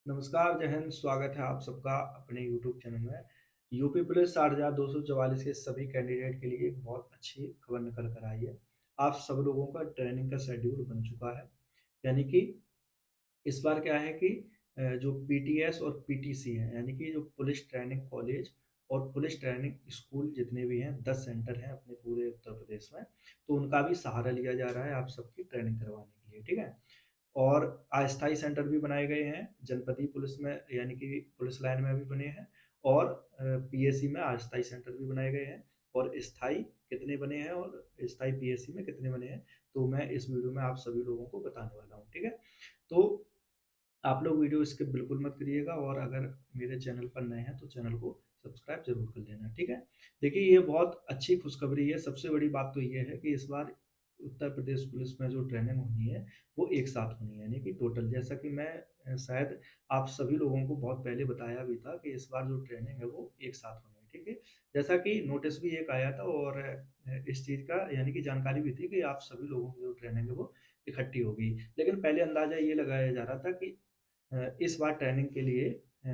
नमस्कार, जय हिंद। स्वागत है आप सबका अपने यूट्यूब चैनल में। यूपी पुलिस 60,244 के सभी कैंडिडेट के लिए एक बहुत अच्छी खबर निकल कर आई है। आप सब लोगों का ट्रेनिंग का शेड्यूल बन चुका है। यानी कि इस बार क्या है कि जो पीटीएस और पीटीसी है, यानी कि जो पुलिस ट्रेनिंग कॉलेज और पुलिस ट्रेनिंग स्कूल जितने भी हैं, 10 सेंटर हैं अपने पूरे उत्तर प्रदेश में, तो उनका भी सहारा लिया जा रहा है आप सबकी ट्रेनिंग करवाने के लिए, ठीक है। और अस्थायी सेंटर भी बनाए गए हैं जनपदीय पुलिस में, यानी कि पुलिस लाइन में भी बने हैं। और पीएसी में अस्थायी सेंटर भी बनाए गए हैं। और स्थायी कितने बने हैं और स्थायी पीएसी में कितने बने हैं, तो मैं इस वीडियो में आप सभी लोगों को बताने वाला हूँ, ठीक है। तो आप लोग वीडियो स्किप बिल्कुल मत करिएगा, और अगर मेरे चैनल पर नए हैं तो चैनल को सब्सक्राइब जरूर कर लेना, ठीक है। देखिए, ये बहुत अच्छी खुशखबरी है। सबसे बड़ी बात तो ये है कि इस बार उत्तर प्रदेश पुलिस में जो ट्रेनिंग होनी है वो एक साथ होनी है, यानी कि टोटल। जैसा कि मैं शायद आप सभी लोगों को बहुत पहले बताया भी था कि इस बार जो ट्रेनिंग है वो एक साथ होनी है, ठीक है। जैसा कि नोटिस भी एक आया था, और इस चीज़ का यानी कि जानकारी भी थी कि आप सभी लोगों की जो ट्रेनिंग है वो इकट्ठी होगी। लेकिन पहले अंदाजा ये लगाया जा रहा था कि इस बार ट्रेनिंग के लिए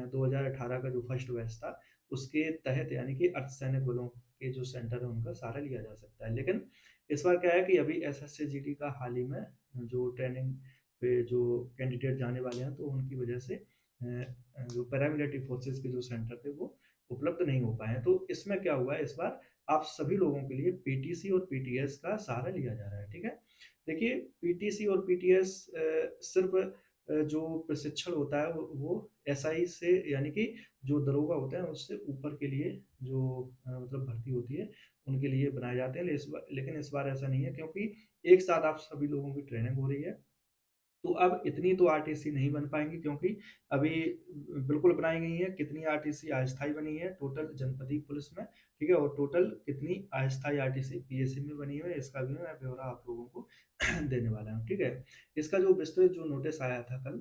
2018 का जो फर्स्ट बैच था, उसके तहत यानी कि अर्धसैनिक बलों के जो सेंटर है उनका सहारा लिया जा सकता है। लेकिन इस बार क्या है कि अभी एसएससी-जीडी का हाल ही में जो ट्रेनिंग पे जो कैंडिडेट जाने वाले हैं, तो उनकी वजह से जो पैरामिलिट्री फोर्सेस के जो सेंटर थे वो उपलब्ध नहीं हो पाए हैं। तो इसमें क्या हुआ है, इस बार आप सभी लोगों के लिए पीटीसी और पीटीएस का सहारा लिया जा रहा है, ठीक है। देखिए, पीटीसी और पीटीएस सिर्फ जो प्रशिक्षण होता है वो एसआई से, यानी कि जो दरोगा होते हैं उससे ऊपर के लिए जो मतलब भर्ती होती है, उनके लिए बनाए जाते हैं। लेकिन इस बार ऐसा नहीं है, क्योंकि एक साथ आप सभी लोगों की ट्रेनिंग हो रही है। तो अब इतनी तो आरटीसी नहीं बन पाएँगी, क्योंकि अभी बिल्कुल बनाई गई हैं। कितनी आरटीसी अस्थायी बनी है टोटल जनपदीय पुलिस में, ठीक है? और टोटल कितनी अस्थायी आरटीसी पीएसी में बनी है, इसका भी मैं ब्यौरा आप लोगों को देने वाला हूँ, ठीक है? इसका जो विस्तृत जो नोटिस आया था कल,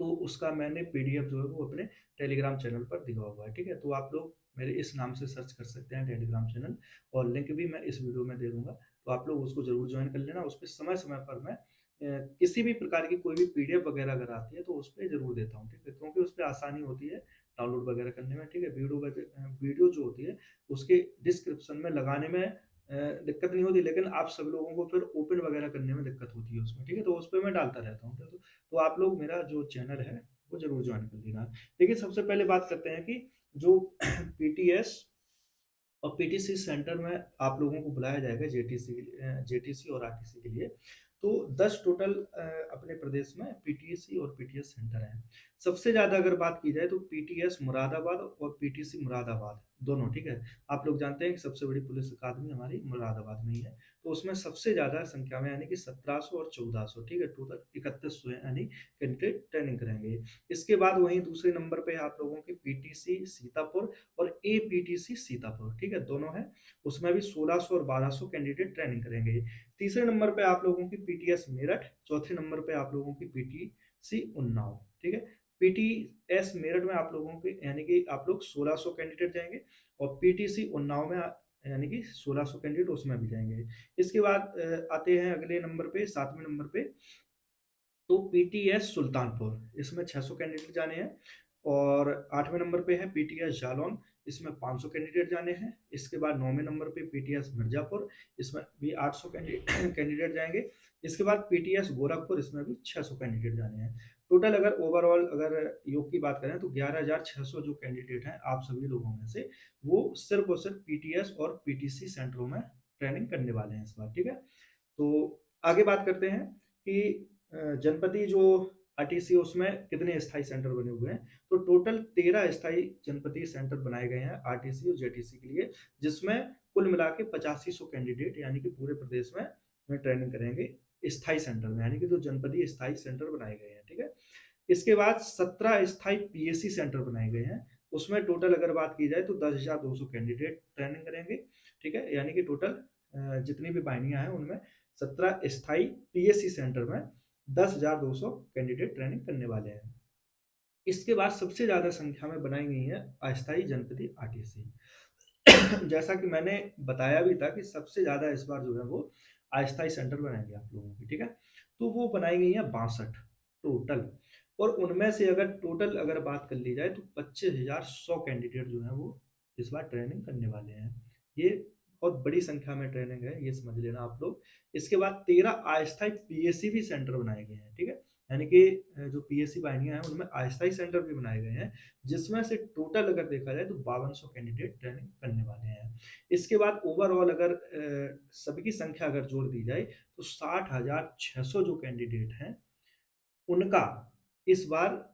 तो उसका मैंने पीडीएफ जो है वो अपने टेलीग्राम चैनल पर दिया हुआ है, ठीक है? तो आप लोग मेरे इस नाम से सर्च कर सकते हैं टेलीग्राम चैनल, और लिंक भी मैं इस वीडियो में दे दूँगा। तो आप लोग उसको ज़रूर जॉइन कर लेना। उसपे समय-समय पर मैं किसी भी प्रकार की कोई भी पीडीएफ वगैरह अगर आती है तो उसपे ज़रूर देता हूँ, ठीक है? क्योंकि उसपे आसानी होती है डाउनलोड वगैरह करने में, ठीक है? वीडियो जो होती है उसके डिस्क्रिप्शन में लगाने में दिक्कत नहीं होती, लेकिन आप सब लोगों को फिर ओपन वगैरह करने में दिक्कत होती है उसमें, ठीक है? तो उसपे मैं डालता रहता हूँ। तो आप लोग मेरा जो चैनल है वो ज़रूर जॉइन कर लेना। देखिए, सबसे पहले बात करते हैं कि जो पीटीएस और पीटीसी सेंटर में आप लोगों को बुलाया जाएगा जेटीसी और आरटीसी के लिए। तो 10 टोटल अपने प्रदेश में पीटीसी और पीटीएस सेंटर हैं। सबसे ज़्यादा अगर बात की जाए तो पीटीएस मुरादाबाद और पीटीसी मुरादाबाद दोनों, ठीक है? आप लोग जानते हैं कि सबसे बड़ी पुलिस अकादमी हमारी मुरादाबाद में ही है। तो उसमें सबसे ज़्यादा संख्या में, यानी कि 1700 और 1400, ठीक है? टोटल 3100 यानी कैंडिडेट ट्रेनिंग करेंगे। इसके बाद वहीं दूसरे नंबर पे आप लोगों की पीटीसी सीतापुर और एपीटीसी सीतापुर, ठीक है? दोनों हैं। उसमें भी 1600 और 1200 कैंडिडेट ट्रेनिंग करेंगे। तीसरे नंबर पे आप लोगों की पीटीएस मेरठ, चौथे नंबर पे आप लोगों की पीटीसी उन्नाव, ठीक है? पीटीएस मेरठ में आप लोगों के यानी कि आप लोग 1600 कैंडिडेट जाएँगे, और पीटीसी उन्नाव में यानी कि 1600 कैंडिडेट उसमें भी जाएँगे। इसके बाद आते हैं अगले नंबर पे, 7वें नंबर पे, तो पीटीएस सुल्तानपुर, इसमें 600 कैंडिडेट जाने हैं। और 8वें नंबर पे है पीटीएस जालौन, इसमें 500 कैंडिडेट जाने हैं। इसके बाद 9वें नंबर पे पीटीएस मिर्ज़ापुर, इसमें भी 800 कैंडिडेट जाएँगे। इसके बाद पीटीएस गोरखपुर, इसमें भी 600 कैंडिडेट जाने हैं। टोटल अगर ओवरऑल अगर योग की बात करें तो 11,600 जो कैंडिडेट हैं आप सभी लोगों में से, वो सिर्फ़ और सिर्फ़ पीटीएस और पीटीसी सेंटरों में ट्रेनिंग करने वाले हैं इस बार, ठीक है? तो आगे बात करते हैं कि जनपदीय जो आरटीसी है उसमें कितने स्थायी सेंटर बने हुए हैं। तो टोटल 13 स्थायी जनपदीय सेंटर बनाए गए हैं आरटीसी और जेटीसी के लिए, जिसमें कुल मिला के 8500 कैंडिडेट, यानी कि पूरे प्रदेश में ट्रेनिंग करेंगे स्थायी सेंटर में, यानी कि जो जनपदीय स्थायी सेंटर बनाए गए हैं, ठीक है? इसके बाद 17 स्थायी पीएसी सेंटर बनाए गए हैं। उसमें टोटल अगर बात की जाए तो 10,200 कैंडिडेट ट्रेनिंग करेंगे, ठीक है? यानी कि टोटल जितनी भी वाहिनियाँ हैं उनमें 17 स्थायी पीएसी सेंटर में 10,200 कैंडिडेट ट्रेनिंग करने वाले हैं। इसके बाद सबसे ज़्यादा संख्या में बनाई गई है अस्थायी जनपदीय आरटीसी। जैसा कि मैंने बताया भी था कि सबसे ज़्यादा इस बार जो है वो अस्थायी सेंटर बनाएँगे आप लोगों की, ठीक है? तो वो बनाई गई है 62 टोटल। और उनमें से अगर टोटल अगर बात कर ली जाए तो 25,100 कैंडिडेट जो हैं वो इस बार ट्रेनिंग करने वाले हैं। ये बहुत बड़ी संख्या में ट्रेनिंग है, ये समझ लेना आप लोग। इसके बाद 13 अस्थायी पीएससी भी सेंटर बनाए गए हैं, ठीक है? यानी कि जो पीएससी वाहिनियाँ हैं उनमें अस्थायी सेंटर भी बनाए गए हैं, जिसमें से टोटल अगर देखा जाए तो 5200 कैंडिडेट ट्रेनिंग करने वाले हैं। इसके बाद ओवरऑल अगर सबकी संख्या अगर जोड़ दी जाए तो 60,600 जो कैंडिडेट हैं उनका इस बार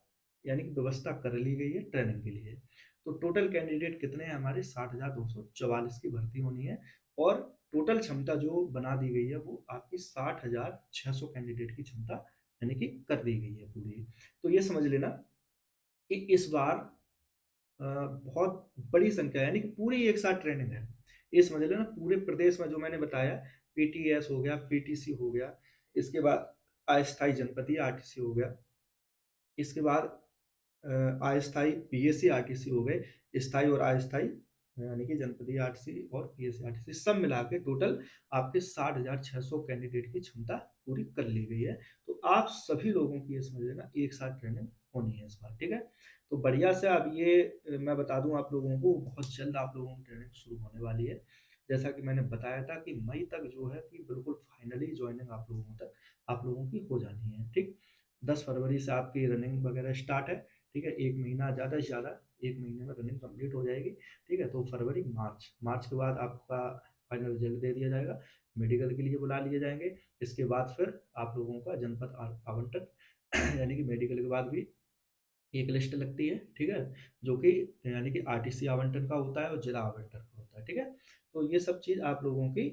यानी कि व्यवस्था कर ली गई है ट्रेनिंग के लिए। तो टोटल कैंडिडेट कितने हैं हमारे 60,244 की भर्ती होनी है और टोटल क्षमता जो बना दी गई है वो आपकी 60,600 कैंडिडेट की क्षमता यानी कि कर दी गई है पूरी। तो ये समझ लेना कि इस बार बहुत बड़ी संख्या यानी कि पूरी एक साथ ट्रेनिंग है। ये समझ लेना पूरे प्रदेश में जो मैंने बताया पीटीएस हो गया, पीटीसी हो गया, इसके बाद अस्थायी जनपदीय आरटीसी हो गया, इसके बाद अस्थायी पीएससी आरटीसी हो गए, स्थायी और अस्थायी यानी कि जनपदीय आरटीसी और पीएससी आरटीसी सब मिला के टोटल आपके 60,600 कैंडिडेट की क्षमता पूरी कर ली गई है। तो आप सभी लोगों की ये समझ लेना एक साथ ट्रेनिंग होनी है इस बार, ठीक है? तो बढ़िया से अब ये मैं बता दूँ आप लोगों को बहुत जल्द आप लोगों की ट्रेनिंग शुरू होने वाली है। जैसा कि मैंने बताया था कि मई तक जो है कि बिल्कुल फाइनली जॉइनिंग आप लोगों की हो जानी है, ठीक? 10 फरवरी से आपकी रनिंग वगैरह स्टार्ट है, ठीक है? 1 महीना ज़्यादा से ज़्यादा 1 महीने में रनिंग कंप्लीट हो जाएगी, ठीक है? तो फरवरी, मार्च के बाद आपका फाइनल रिजल्ट दे दिया जाएगा, मेडिकल के लिए बुला लिए जाएँगे। इसके बाद फिर आप लोगों का जनपद आवंटन यानी कि मेडिकल के बाद भी एक लिस्ट लगती है, ठीक है? जो कि यानी कि आरटीसी आवंटन का होता है और जिला आवंटन का होता है, ठीक है? तो ये सब चीज़ आप लोगों की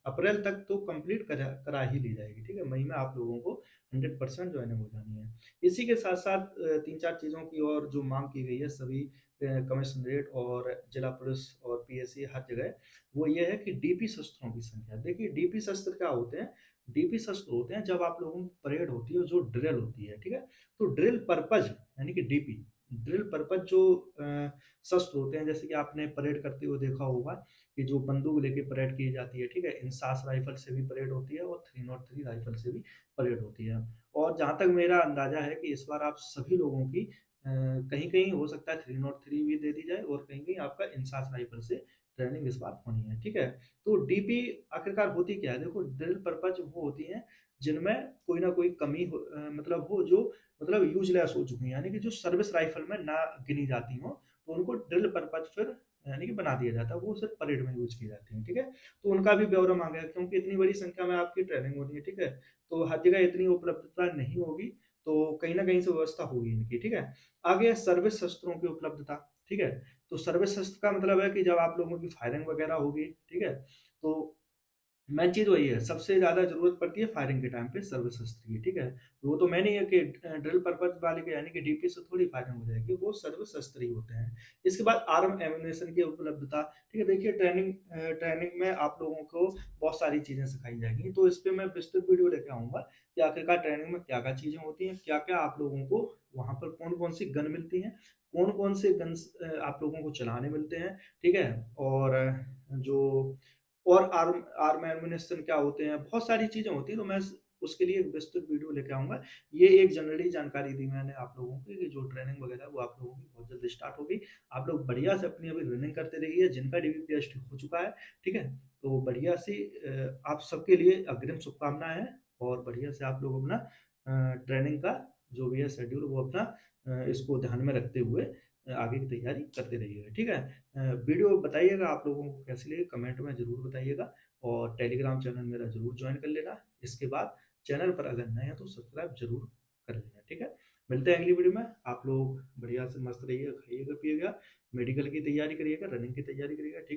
अप्रैल तक तो कंप्लीट करा करा ही ली जाएगी, ठीक है? मई में आप लोगों को 100% जॉइनिंग हो जानी है। इसी के साथ-साथ 3-4 चीज़ों की और जो माँग की गई है सभी कमिश्नरेट और जिला पुलिस और पीएससी हर जगह, वो ये है कि डीपी शस्त्रों की संख्या। देखिए डीपी शस्त्र क्या होते हैं? डीपी शस्त्र होते हैं जब आप लोगों की परेड होती है, जो ड्रिल होती है, ठीक है? तो ड्रिल पर्पज़ यानी कि डीपी, ड्रिल पर्पज़ जो शस्त्र होते हैं, जैसे कि आपने परेड करते हुए देखा होगा कि जो बंदूक लेके परेड की जाती है, ठीक है? इंसास राइफ़ल से भी परेड होती है और 303 राइफ़ल से भी परेड होती है। और जहाँ तक मेरा अंदाज़ा है कि इस बार आप सभी लोगों की कहीं-कहीं हो सकता है 303 भी दे दी जाए और कहीं-कहीं आपका इंसास राइफ़ल से ट्रेनिंग इस बार होनी है, ठीक है? तो डीपी आखिरकार होती क्या है? देखो ड्रिल पर्पज़ वो होती हैं जिनमें कोई ना कोई कमी मतलब हो जो मतलब यूज़लेस हो चुकी हैं, यानी कि जो सर्विस राइफ़ल में ना गिनी जाती हों, तो उनको ड्रिल पर्पज़ फिर यानी कि बना दिया जाता है, वो सिर्फ़ परेड में यूज़ की जाती हैं, ठीक है? तो उनका भी ब्यौरा माँगा है क्योंकि इतनी बड़ी संख्या में आपकी ट्रेनिंग होनी है, ठीक है? तो हर जगह इतनी उपलब्धता नहीं होगी, तो कहीं न कहीं से व्यवस्था होगी इनकी, ठीक है? आगे है सर्विस शस्त्रों की उपलब्धता, ठीक है? तो सर्विस शस्त्र का मतलब है कि जब आप लोगों की फायरिंग वगैरह होगी, ठीक है? तो मेन चीज़ वही है, सबसे ज़्यादा ज़रूरत पड़ती है फायरिंग के टाइम पे सर्विस शस्त्र की, ठीक है? वो तो मैं नहीं है कि ड्रिल पर्पज़ वाले के यानी कि डीपी से थोड़ी फायरिंग हो जाएगी, वो सर्विस शस्त्र ही होते हैं। इसके बाद आर्म एम्युनिशन की उपलब्धता, ठीक है? देखिए ट्रेनिंग में आप लोगों को बहुत सारी चीज़ें सिखाई जाएँगी, तो इस पे मैं विस्तृत वीडियो लेके आऊँगा कि आखिरकार ट्रेनिंग में क्या-क्या चीज़ें होती हैं, क्या-क्या आप लोगों को वहाँ पर कौन-कौन सी गन मिलती हैं, कौन-कौन से गन्स आप लोगों को चलाने मिलते हैं, ठीक है? और जो और आर्म एम्युनिशन क्या होते हैं, बहुत सारी चीज़ें होती हैं, तो मैं उसके लिए एक विस्तृत वीडियो लेके आऊँगा। ये एक जनरली जानकारी दी मैंने आप लोगों को कि जो ट्रेनिंग वगैरह है वो आप लोगों की बहुत जल्द स्टार्ट होगी। आप लोग बढ़िया से अपनी अभी रनिंग करते रहिए, जिनका डीबीपीएसटी हो चुका है, ठीक है? तो बढ़िया सी आप सबके लिए अग्रिम शुभकामनाएँ हैं और बढ़िया से आप लोग अपना ट्रेनिंग का जो भी है शेड्यूल वो अपना इसको ध्यान में रखते हुए आगे की तैयारी करते रहिएगा, ठीक है? वीडियो बताइएगा आप लोगों को कैसी लगी कमेंट में ज़रूर बताइएगा और टेलीग्राम चैनल मेरा ज़रूर जॉइन कर लेना। इसके बाद चैनल पर अगर नए हैं तो सब्सक्राइब ज़रूर कर लेना, ठीक है? मिलते हैं अगली वीडियो में। आप लोग बढ़िया से मस्त रहिएगा, खाइएगा, पिएगा, मेडिकल की तैयारी करिएगा, रनिंग की तैयारी करिएगा, ठीक